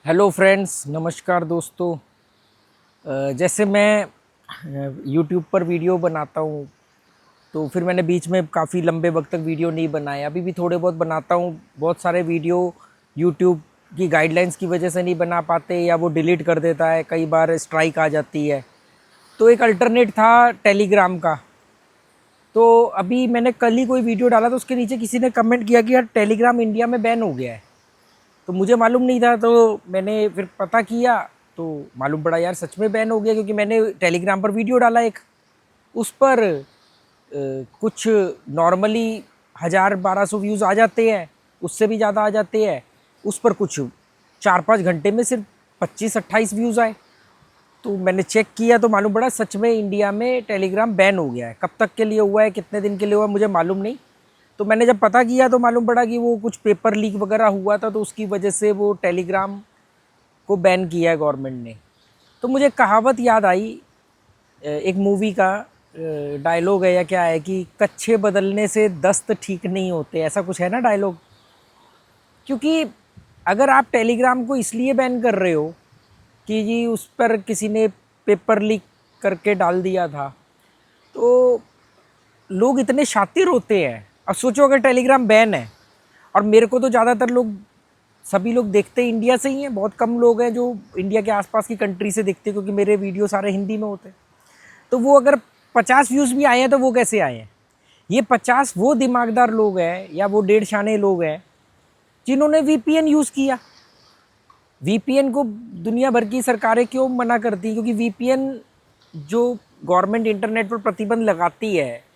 Hello friends, नमस्कार दोस्तों। जैसे मैं यूट्यूब पर वीडियो बनाता हूँ, तो फिर मैंने बीच में काफ़ी लंबे वक्त तक वीडियो नहीं बनाया। अभी भी थोड़े बहुत बनाता हूँ। बहुत सारे वीडियो यूट्यूब की गाइडलाइंस की वजह से नहीं बना पाते, या वो डिलीट कर देता है, कई बार स्ट्राइक आ जाती है। तो एक अल्टरनेट था टेलीग्राम का। तो अभी मैंने कल ही कोई वीडियो डाला, तो उसके नीचे किसी ने कमेंट किया कि यार टेलीग्राम इंडिया में बैन हो गया है। तो मुझे मालूम नहीं था, तो मैंने फिर पता किया, तो मालूम पड़ा यार सच में बैन हो गया। क्योंकि मैंने टेलीग्राम पर वीडियो डाला एक, उस पर कुछ नॉर्मली 1000-1200 व्यूज़ आ जाते हैं, उससे भी ज़्यादा आ जाते हैं। उस पर कुछ 4-5 घंटे में सिर्फ 25-28 व्यूज़ आए। तो मैंने चेक किया तो मालूम पड़ा सच में इंडिया में टेलीग्राम बैन हो गया है। कब तक के लिए हुआ है, कितने दिन के लिए हुआ है, मुझे मालूम नहीं। तो मैंने जब पता किया तो मालूम पड़ा कि वो कुछ पेपर लीक वगैरह हुआ था, तो उसकी वजह से वो टेलीग्राम को बैन किया है गवर्नमेंट ने। तो मुझे कहावत याद आई, एक मूवी का डायलॉग है या क्या है कि कच्छे बदलने से दस्त ठीक नहीं होते, ऐसा कुछ है ना डायलॉग। क्योंकि अगर आप टेलीग्राम को इसलिए बैन कर रहे हो कि जी उस पर किसी ने पेपर लीक करके डाल दिया था, तो लोग इतने शातिर होते हैं। अब सोचो अगर टेलीग्राम बैन है, और मेरे को तो ज़्यादातर लोग, सभी लोग देखते इंडिया से ही हैं, बहुत कम लोग हैं जो इंडिया के आसपास की कंट्री से देखते हैं, क्योंकि मेरे वीडियो सारे हिंदी में होते हैं। तो वो अगर 50 व्यूज़ भी आए हैं तो वो कैसे आए हैं? ये 50 वो दिमागदार लोग हैं, या वो 1.5 शाने लोग हैं जिन्होंने वीपीएन यूज़ किया। वीपीएन को दुनिया भर की सरकारें क्यों मना करती हैं? क्योंकि वीपीएन जो गवर्नमेंट इंटरनेट पर प्रतिबंध लगाती है,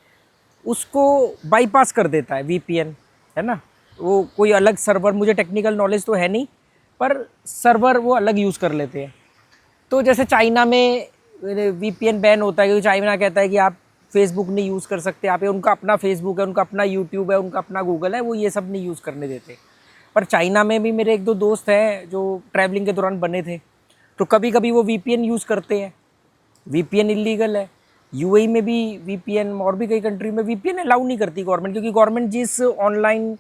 उसको बाईपास कर देता है वीपीएन, है ना। वो कोई अलग सर्वर, मुझे टेक्निकल नॉलेज तो है नहीं, पर सर्वर वो अलग यूज़ कर लेते हैं। तो जैसे चाइना में वीपीएन बैन होता है, क्योंकि चाइना कहता है कि आप फेसबुक नहीं यूज़ कर सकते आप, उनका अपना फेसबुक है, उनका अपना यूट्यूब है, उनका अपना गूगल है, वो ये सब नहीं यूज़ करने देते। पर चाइना में भी मेरे एक दो दोस्त हैं जो ट्रैवलिंग के दौरान बने थे, तो कभी कभी वो वीपीएन यूज़ करते हैं। वीपीएन इलीगल है। यूएई में भी वीपीएन, और भी कई कंट्री में वीपीएन अलाउ नहीं करती गवर्नमेंट, क्योंकि गवर्नमेंट जिस ऑनलाइन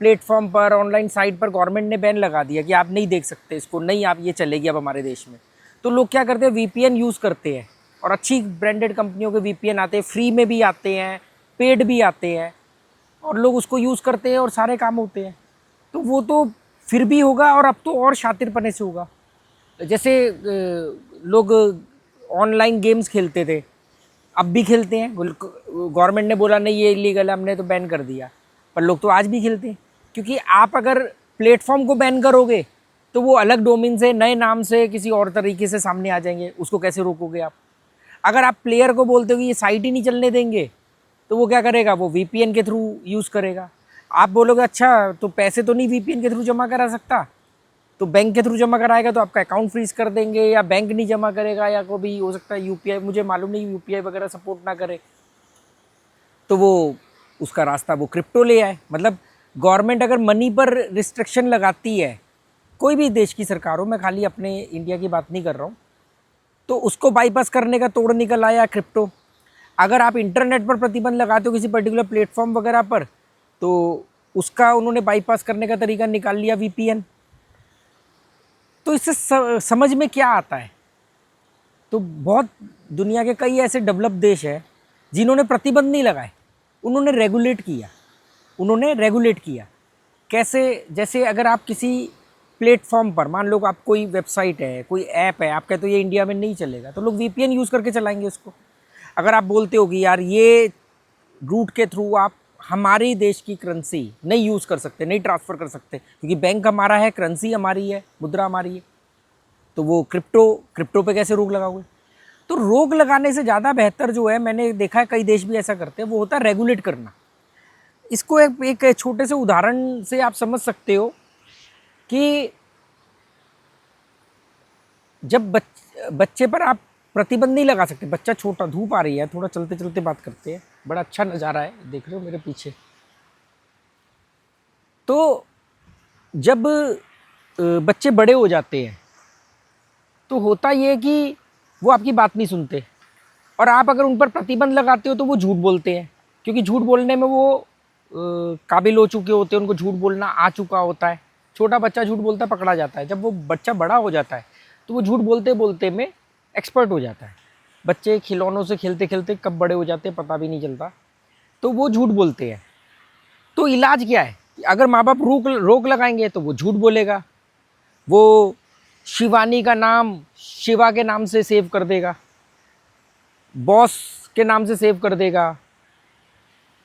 प्लेटफॉर्म पर, ऑनलाइन साइट पर गवर्नमेंट ने बैन लगा दिया कि आप नहीं देख सकते इसको, नहीं आप ये चलेगी अब हमारे देश में। तो लोग क्या करते हैं, वीपीएन यूज़ करते हैं। और अच्छी ब्रांडेड कंपनियों के वीपीएन आते हैं, फ्री में भी आते हैं, पेड भी आते हैं, और लोग उसको यूज़ करते हैं और सारे काम होते हैं। तो वो तो फिर भी होगा, और अब तो और शातिरपने से होगा। जैसे लोग ऑनलाइन गेम्स खेलते थे, अब भी खेलते हैं। गवर्नमेंट ने बोला नहीं ये इलीगल है, हमने तो बैन कर दिया, पर लोग तो आज भी खेलते हैं। क्योंकि आप अगर प्लेटफॉर्म को बैन करोगे, तो वो अलग डोमेन से, नए नाम से, किसी और तरीके से सामने आ जाएंगे, उसको कैसे रोकोगे आप? अगर आप प्लेयर को बोलते हो कि ये साइट ही नहीं चलने देंगे, तो वो क्या करेगा, वो वीपीएन के थ्रू यूज़ करेगा। आप बोलोगे अच्छा तो पैसे तो नहीं वीपीएन के थ्रू जमा करा सकता, तो बैंक के थ्रू जमा कराएगा तो आपका अकाउंट फ्रीज कर देंगे, या बैंक नहीं जमा करेगा, या कोई भी हो सकता है यूपीआई, मुझे मालूम नहीं यूपीआई वगैरह सपोर्ट ना करे, तो वो उसका रास्ता वो क्रिप्टो ले आए। मतलब गवर्नमेंट अगर मनी पर रिस्ट्रिक्शन लगाती है, कोई भी देश की सरकार हो, मैं खाली अपने इंडिया की बात नहीं कर रहा हूँ, तो उसको बाईपास करने का तोड़ निकल आया क्रिप्टो। अगर आप इंटरनेट पर प्रतिबंध लगाते हो किसी पर्टिकुलर प्लेटफॉर्म वगैरह पर, तो उसका उन्होंने बाईपास करने का तरीका निकाल लिया, वीपीएन। तो इससे समझ में क्या आता है? तो बहुत दुनिया के कई ऐसे डेवलप देश हैं जिन्होंने प्रतिबंध नहीं लगाए, उन्होंने रेगुलेट किया। उन्होंने रेगुलेट किया कैसे? जैसे अगर आप किसी प्लेटफॉर्म पर, मान लो आप कोई वेबसाइट है, कोई ऐप है, आप कहते हो ये इंडिया में नहीं चलेगा, तो लोग वीपीएन यूज़ करके चलाएंगे उसको। अगर आप बोलते हो कि यार ये रूट के थ्रू आप हमारे देश की करेंसी नहीं यूज़ कर सकते, नहीं ट्रांसफ़र कर सकते, क्योंकि बैंक हमारा है, करेंसी हमारी है, मुद्रा हमारी है, तो वो क्रिप्टो पे कैसे रोक लगाओगे? तो रोक लगाने से ज़्यादा बेहतर जो है, मैंने देखा है कई देश भी ऐसा करते हैं, वो होता है रेगुलेट करना। इसको एक छोटे से उदाहरण से आप समझ सकते हो कि जब बच्चे पर आप प्रतिबंध नहीं लगा सकते, बच्चा छोटा, धूप आ रही है, थोड़ा चलते चलते बात करते हैं, बड़ा अच्छा नज़ारा है, देख रहे हो मेरे पीछे। तो जब बच्चे बड़े हो जाते हैं, तो होता ये है कि वो आपकी बात नहीं सुनते, और आप अगर उन पर प्रतिबंध लगाते हो तो वो झूठ बोलते हैं, क्योंकि झूठ बोलने में वो काबिल हो चुके होते हैं, उनको झूठ बोलना आ चुका होता है। छोटा बच्चा झूठ बोलता है, पकड़ा जाता है। जब वो बच्चा बड़ा हो जाता है तो वो झूठ बोलते बोलते में एक्सपर्ट हो जाता है। बच्चे खिलौनों से खेलते खेलते कब बड़े हो जाते हैं पता भी नहीं चलता, तो वो झूठ बोलते हैं। तो इलाज क्या है? अगर माँ बाप रोक लगाएंगे तो वो झूठ बोलेगा, वो शिवानी का नाम शिवा के नाम से सेव कर देगा, बॉस के नाम से सेव कर देगा,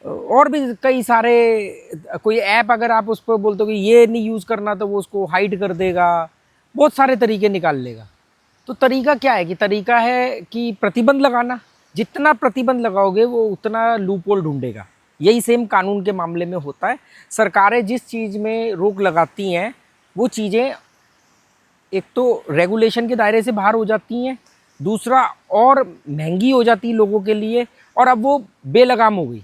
और भी कई सारे, कोई ऐप अगर आप उस पर बोलते हो कि ये नहीं यूज़ करना तो वो उसको हाइड कर देगा, बहुत सारे तरीके निकाल लेगा। तो तरीका क्या है? कि तरीका है कि प्रतिबंध लगाना। जितना प्रतिबंध लगाओगे वो उतना लूपहोल ढूंढेगा। यही सेम कानून के मामले में होता है। सरकारें जिस चीज़ में रोक लगाती हैं वो चीज़ें एक तो रेगुलेशन के दायरे से बाहर हो जाती हैं, दूसरा और महंगी हो जाती है लोगों के लिए, और अब वो बेलगाम हो गई।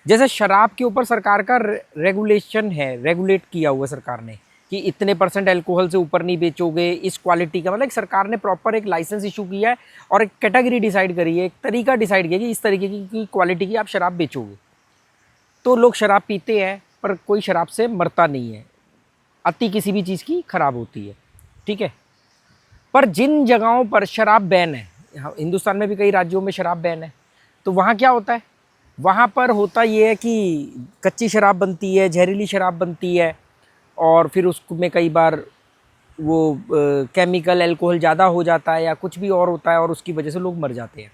जैसे शराब के ऊपर सरकार का रेगुलेशन है, रेगुलेट किया हुआ सरकार ने कि इतने % अल्कोहल से ऊपर नहीं बेचोगे, इस क्वालिटी का, मतलब सरकार ने प्रॉपर एक लाइसेंस इशू किया है और एक कैटेगरी डिसाइड करी है, एक तरीका डिसाइड किया कि इस तरीके की क्वालिटी की आप शराब बेचोगे। तो लोग शराब पीते हैं पर कोई शराब से मरता नहीं है। अति किसी भी चीज़ की खराब होती है, ठीक है। पर जिन जगहों पर शराब बैन है, हिंदुस्तान में भी कई राज्यों में शराब बैन है, तो वहाँ क्या होता है? वहाँ पर होता ये है कि कच्ची शराब बनती है, जहरीली शराब बनती है, और फिर उसमें कई बार वो केमिकल अल्कोहल ज़्यादा हो जाता है या कुछ भी और होता है, और उसकी वजह से लोग मर जाते हैं।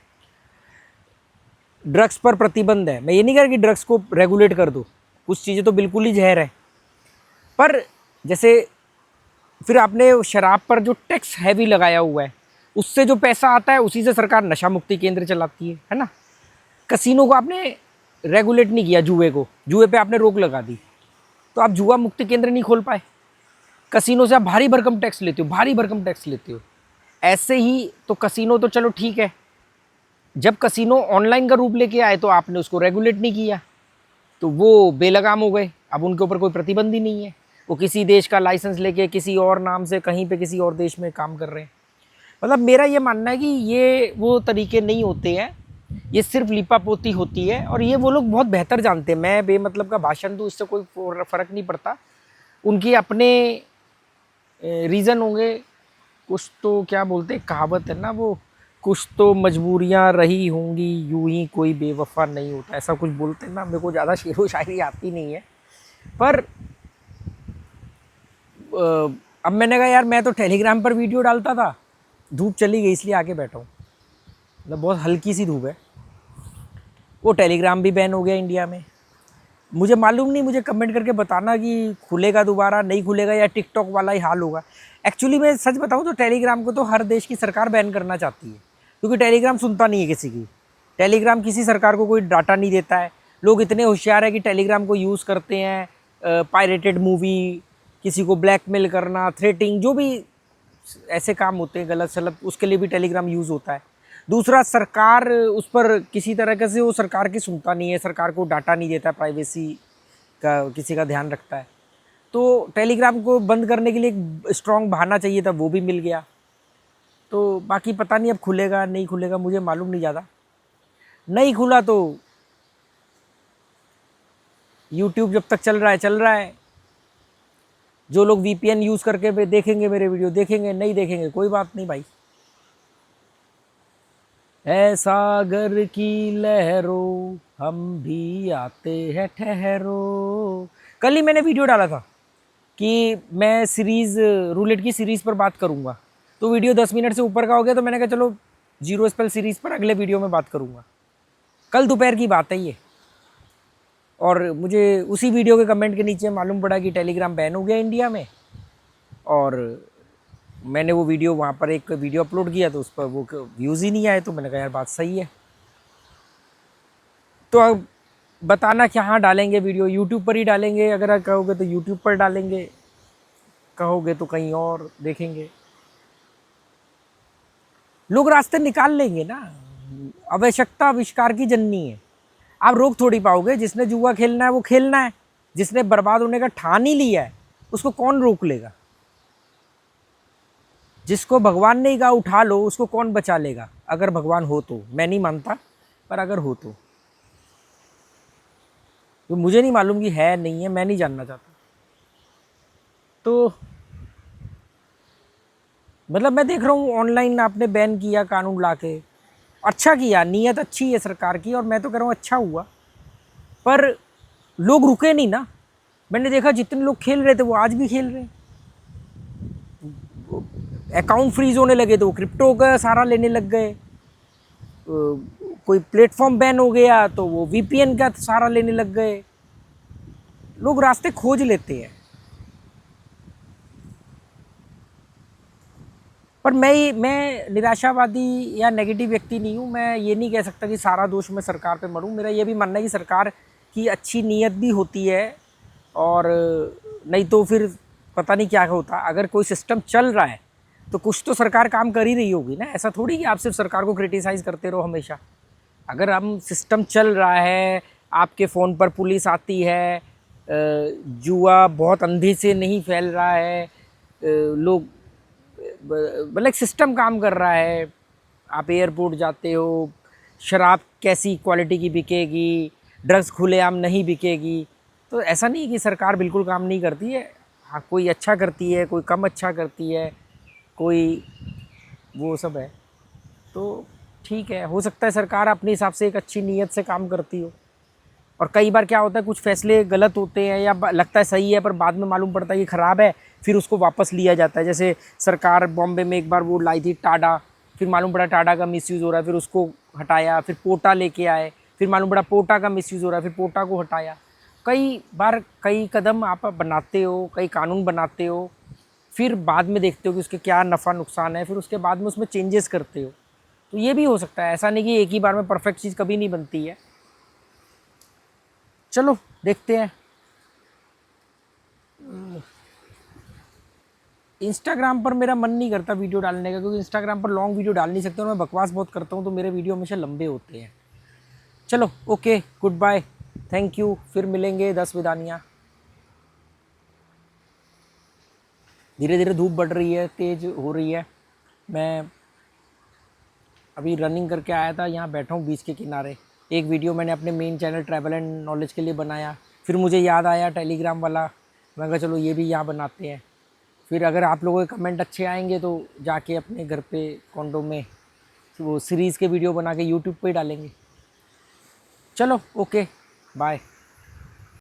ड्रग्स पर प्रतिबंध है। मैं ये नहीं कह रहा कि ड्रग्स को रेगुलेट कर दो, कुछ चीज़ें तो बिल्कुल ही जहर है, पर जैसे फिर आपने शराब पर जो टैक्स हैवी लगाया हुआ है, उससे जो पैसा आता है उसी से सरकार नशा मुक्ति केंद्र चलाती है ना। कसिनो को आपने रेगुलेट नहीं किया, जुए पे आपने रोक लगा दी, तो आप जुआ मुक्ति केंद्र नहीं खोल पाए। कसिनो से आप भारी भरकम टैक्स लेते हो। ऐसे ही तो कसिनो तो चलो ठीक है, जब कसिनो ऑनलाइन का रूप लेके आए तो आपने उसको रेगुलेट नहीं किया, तो वो बेलगाम हो गए। अब उनके ऊपर कोई प्रतिबंध ही नहीं है, वो किसी देश का लाइसेंस लेके किसी और नाम से कहीं पे किसी और देश में काम कर रहे हैं। मतलब मेरा ये मानना है कि ये वो तरीके नहीं होते हैं, ये सिर्फ लिपापोती होती है, और ये वो लोग बहुत बेहतर जानते हैं। मैं बेमतलब का भाषण दूँ, इससे कोई फ़र्क नहीं पड़ता। उनके अपने रीज़न होंगे। कुछ तो क्या बोलते हैं, कहावत है ना वो, कुछ तो मजबूरियाँ रही होंगी, यूं ही कोई बेवफा नहीं होता, ऐसा कुछ बोलते हैं ना। मेरे को ज़्यादा शेरो शायरी आती नहीं है, पर अब मैंने कहा यार मैं तो टेलीग्राम पर वीडियो डालता था, धूप चली गई इसलिए आके बैठा हूँ। मतलब बहुत हल्की सी धूप है। वो टेलीग्राम भी बैन हो गया इंडिया में। मुझे मालूम नहीं, मुझे कमेंट करके बताना कि खुलेगा दोबारा, नहीं खुलेगा, या टिकटॉक वाला ही हाल होगा। एक्चुअली मैं सच बताऊं तो टेलीग्राम को तो हर देश की सरकार बैन करना चाहती है, क्योंकि टेलीग्राम सुनता नहीं है किसी की। टेलीग्राम किसी सरकार को कोई डाटा नहीं देता है। लोग इतने होशियार है कि टेलीग्राम को यूज़ करते हैं पायरेटेड मूवी, किसी को ब्लैकमेल करना, थ्रेटिंग, जो भी ऐसे काम होते हैं गलत सलत, उसके लिए भी टेलीग्राम यूज़ होता है। दूसरा, सरकार उस पर किसी तरह से वो सरकार की सुनता नहीं है, सरकार को डाटा नहीं देता, प्राइवेसी का किसी का ध्यान रखता है। तो टेलीग्राम को बंद करने के लिए एक स्ट्रॉन्ग बहाना चाहिए था, वो भी मिल गया। तो बाकी पता नहीं अब खुलेगा नहीं खुलेगा, मुझे मालूम नहीं ज़्यादा। नहीं खुला तो यूट्यूब जब तक चल रहा है। जो लोग VPN यूज़ करके देखेंगे मेरे वीडियो देखेंगे, नहीं देखेंगे कोई बात नहीं भाई। ऐ सागर की लहरों हम भी आते हैं ठहरो। कल ही मैंने वीडियो डाला था कि मैं सीरीज़ रूलेट की सीरीज़ पर बात करूंगा, तो वीडियो 10 मिनट से ऊपर का हो गया, तो मैंने कहा चलो जीरो स्पेल सीरीज़ पर अगले वीडियो में बात करूंगा। कल दोपहर की बात है ये। और मुझे उसी वीडियो के कमेंट के नीचे मालूम पड़ा कि टेलीग्राम बैन हो गया इंडिया में, और मैंने वो वीडियो वहाँ पर एक वीडियो अपलोड किया तो उस पर वो व्यूज़ ही नहीं आए। तो मैंने कहा यार बात सही है। तो अब बताना कहाँ डालेंगे वीडियो, यूट्यूब पर ही डालेंगे, अगर कहोगे तो यूट्यूब पर डालेंगे, कहोगे तो कहीं और देखेंगे। लोग रास्ते निकाल लेंगे ना। आवश्यकता आविष्कार की जननी है, आप रोक थोड़ी पाओगे। जिसने जुआ खेलना है वो खेलना है, जिसने बर्बाद होने का ठान ही लिया है उसको कौन रोक लेगा। जिसको भगवान ने कहा उठा लो उसको कौन बचा लेगा, अगर भगवान हो तो। मैं नहीं मानता, पर अगर हो तो मुझे नहीं मालूम कि है नहीं है, मैं नहीं जानना चाहता। तो मतलब मैं देख रहा हूँ ऑनलाइन आपने बैन किया कानून ला के, अच्छा किया, नीयत अच्छी है सरकार की और मैं तो कह रहा हूँ अच्छा हुआ, पर लोग रुके नहीं ना। मैंने देखा जितने लोग खेल रहे थे वो आज भी खेल रहे हैं। अकाउंट फ्रीज होने लगे तो वो क्रिप्टो का सहारा लेने लग गए, कोई प्लेटफॉर्म बैन हो गया तो वो वीपीएन का सहारा लेने लग गए। लोग रास्ते खोज लेते हैं। पर मैं निराशावादी या नेगेटिव व्यक्ति नहीं हूँ। मैं ये नहीं कह सकता कि सारा दोष मैं सरकार पे मरूँ। मेरा ये भी मानना है कि सरकार की अच्छी नीयत भी होती है, और नहीं तो फिर पता नहीं क्या होता। अगर कोई सिस्टम चल रहा है तो कुछ तो सरकार काम कर ही रही होगी ना। ऐसा थोड़ी कि आप सिर्फ सरकार को क्रिटिसाइज़ करते रहो हमेशा। अगर हम सिस्टम चल रहा है, आपके फ़ोन पर पुलिस आती है, जुआ बहुत अंधे से नहीं फैल रहा है, लोग मतलब एक सिस्टम काम कर रहा है, आप एयरपोर्ट जाते हो, शराब कैसी क्वालिटी की बिकेगी, ड्रग्स खुलेआम नहीं बिकेगी, तो ऐसा नहीं है कि सरकार बिल्कुल काम नहीं करती है। हाँ, कोई अच्छा करती है, कोई कम अच्छा करती है, कोई वो सब है। तो ठीक है, हो सकता है सरकार अपने हिसाब से एक अच्छी नीयत से काम करती हो, और कई बार क्या होता है कुछ फैसले गलत होते हैं या लगता है सही है पर बाद में मालूम पड़ता है कि ख़राब है, फिर उसको वापस लिया जाता है। जैसे सरकार बॉम्बे में एक बार वो लाई थी टाडा, फिर मालूम पड़ा टाडा का मिसयूज़ हो रहा है, फिर उसको हटाया, फिर पोटा लेके आए, फिर मालूम पड़ा पोटा का मिसयूज़ हो रहा है, फिर पोटा को हटाया। कई बार कई कदम आप बनाते हो, कई कानून बनाते हो, फिर बाद में देखते हो कि उसके क्या नफ़ा नुकसान है, फिर उसके बाद में उसमें चेंजेस करते हो। तो ये भी हो सकता है, ऐसा नहीं कि एक ही बार में परफेक्ट चीज़ कभी नहीं बनती है। चलो देखते हैं। इंस्टाग्राम पर मेरा मन नहीं करता वीडियो डालने का, क्योंकि इंस्टाग्राम पर लॉन्ग वीडियो डाल नहीं सकते और मैं बकवास बहुत करता हूँ, तो मेरे वीडियो हमेशा लंबे होते हैं। चलो okay, good bye, thank you, फिर मिलेंगे 10 विदानियाँ। धीरे धीरे धूप बढ़ रही है, तेज़ हो रही है। मैं अभी रनिंग करके आया था, यहाँ बैठा हूँ बीच के किनारे। एक वीडियो मैंने अपने main channel travel and knowledge के लिए बनाया, फिर मुझे याद आया टेलीग्राम वाला, मैं कहा चलो ये भी यहाँ बनाते हैं। फिर अगर आप लोगों के कमेंट अच्छे आएंगे तो जाके अपने घर पे कॉन्डो में वो सीरीज़ के वीडियो बना के यूट्यूब पे ही डालेंगे। चलो ओके, बाय।